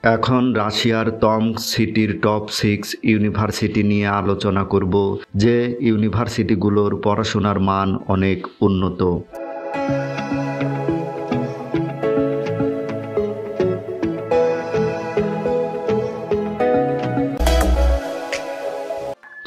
এখন রাশিয়ার তমস্ক সিটির টপ 6 ইউনিভার্সিটি নিয়ে আলোচনা করব, যে ইউনিভার্সিটিগুলোর পড়াশোনার মান অনেক উন্নত।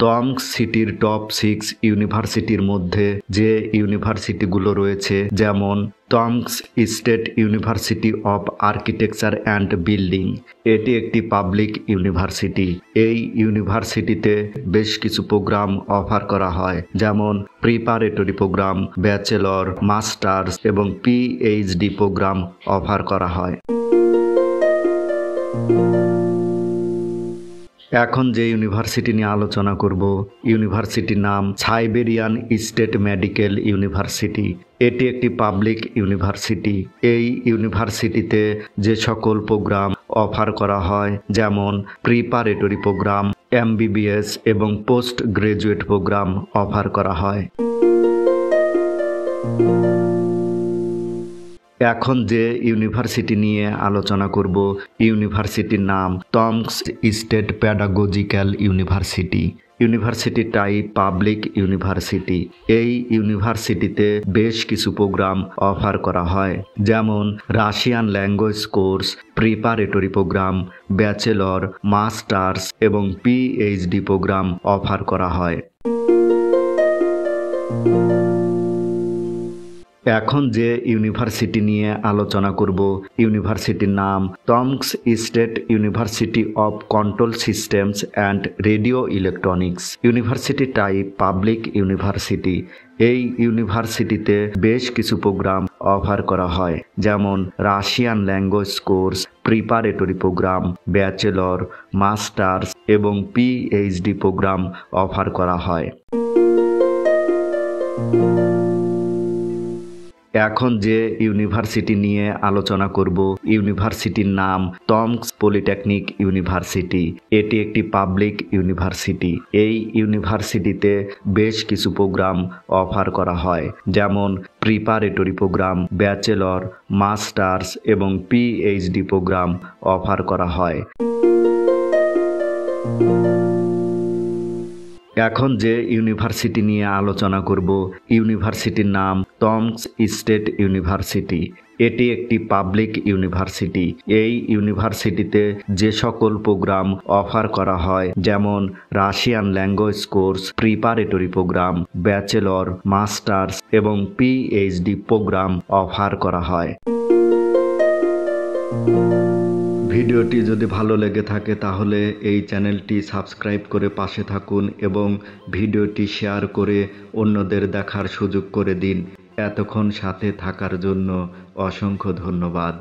তমস্ক সিটির টপ 6 ইউনিভার্সিটির মধ্যে যে ইউনিভার্সিটিগুলো রয়েছে, যেমন Tomsk state university of architecture and building. এটি একটি পাবলিক ইউনিভার্সিটি। এই ইউনিভার্সিটিতে বেশ কিছু প্রোগ্রাম অফার করা হয়, যেমন প্রিপারেটরি প্রোগ্রাম, ব্যাচেলর, মাস্টার্স এবং পিএইচডি প্রোগ্রাম অফার করা হয়। এখন যে ইউনিভার্সিটি নিয়ে আলোচনা করব, ইউনিভার্সিটির নাম সাইবেরিয়ান স্টেট মেডিকেল ইউনিভার্সিটি। এটি একটি পাবলিক ইউনিভার্সিটি। এই ইউনিভার্সিটিতে যে সকল প্রোগ্রাম অফার করা হয়, যেমন প্রিপারেটরি প্রোগ্রাম, এমবিবিএস এবং পোস্ট গ্রাজুয়েট প্রোগ্রাম অফার করা হয়। এখন যে ইউনিভার্সিটি নিয়ে আলোচনা করব, ইউনিভার্সিটির নাম Tomsk state pedagogical university. University type public university. এই ইউনিভার্সিটিতে বেশ কিছু প্রোগ্রাম অফার করা হয়, যেমন Russian language course, preparatory program, bachelor, masters এবং পিএইচডি প্রোগ্রাম অফার করা হয়। এখন যে ইউনিভার্সিটি নিয়ে আলোচনা করব, ইউনিভার্সিটির নাম Tomsk state university of control systems and radio electronics. University type public university. এই ইউনিভার্সিটিতে বেশ কিছু প্রোগ্রাম অফার করা হয়, যেমন Russian language course, preparatory program, bachelor, masters এবং পিএইচডি প্রোগ্রাম অফার করা হয়। এখন যে ইউনিভার্সিটি নিয়ে আলোচনা করব, ইউনিভার্সিটির নাম তমস্ক পলিটেকনিক ইউনিভার্সিটি। এটি একটি পাবলিক ইউনিভার্সিটি। এই ইউনিভার্সিটিতে বেশ কিছু প্রোগ্রাম অফার করা হয়, যেমন প্রিপারেটরি প্রোগ্রাম, ব্যাচেলর, মাস্টার্স এবং পিএইচডি প্রোগ্রাম অফার করা হয়। এখন যে ইউনিভার্সিটি নিয়ে আলোচনা করব, ইউনিভার্সিটির নাম তমস্ক স্টেট ইউনিভার্সিটি। এটি একটি পাবলিক ইউনিভার্সিটি। এই ইউনিভার্সিটিতে যে সকল প্রোগ্রাম অফার করা হয়, যেমন Russian language course, preparatory program, bachelor, masters এবং পিএইচডি প্রোগ্রাম অফার করা হয়। ভিডিওটি যদি ভালো লেগে থাকে তাহলে এই চ্যানেলটি সাবস্ক্রাইব করে পাশে থাকুন এবং ভিডিওটি শেয়ার করে অন্যদের দেখার সুযোগ করে দিন। এতক্ষণ সাথে থাকার জন্য অসংখ্য ধন্যবাদ।